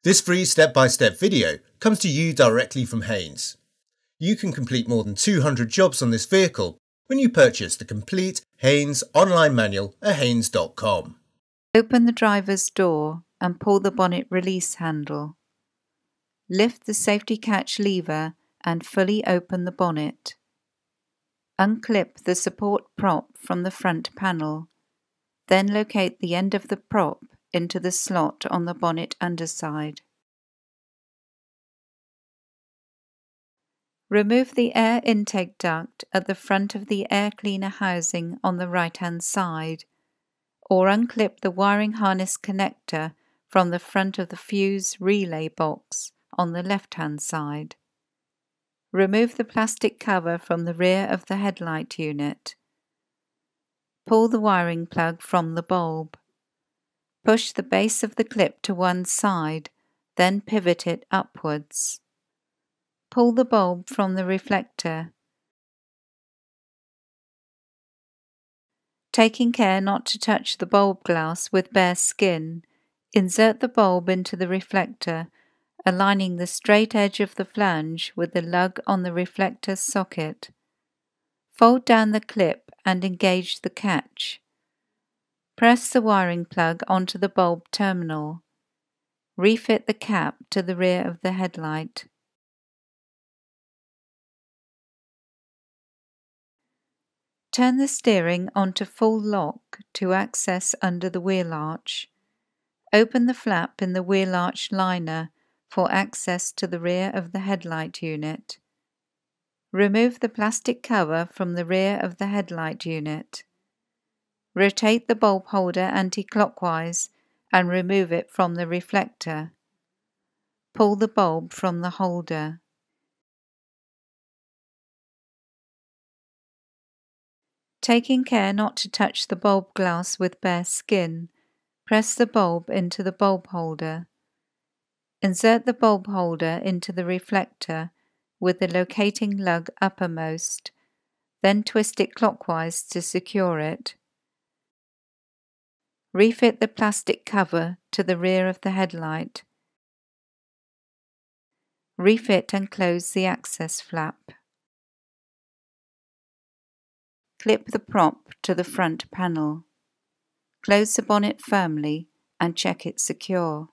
This free step-by-step video comes to you directly from Haynes. You can complete more than 200 jobs on this vehicle when you purchase the complete Haynes online manual at haynes.com. Open the driver's door and pull the bonnet release handle. Lift the safety catch lever and fully open the bonnet. Unclip the support prop from the front panel. Then locate the end of the prop into the slot on the bonnet underside. Remove the air intake duct at the front of the air cleaner housing on the right-hand side, or unclip the wiring harness connector from the front of the fuse relay box on the left-hand side. Remove the plastic cover from the rear of the headlight unit. Pull the wiring plug from the bulb. Push the base of the clip to one side, then pivot it upwards. Pull the bulb from the reflector. Taking care not to touch the bulb glass with bare skin, insert the bulb into the reflector, aligning the straight edge of the flange with the lug on the reflector socket. Fold down the clip and engage the catch. Press the wiring plug onto the bulb terminal. Refit the cap to the rear of the headlight. Turn the steering onto full lock to access under the wheel arch. Open the flap in the wheel arch liner for access to the rear of the headlight unit. Remove the plastic cover from the rear of the headlight unit. Rotate the bulb holder anti-clockwise and remove it from the reflector. Pull the bulb from the holder. Taking care not to touch the bulb glass with bare skin, press the bulb into the bulb holder. Insert the bulb holder into the reflector with the locating lug uppermost, then twist it clockwise to secure it. Refit the plastic cover to the rear of the headlight. Refit and close the access flap. Clip the prop to the front panel. Close the bonnet firmly and check it secure.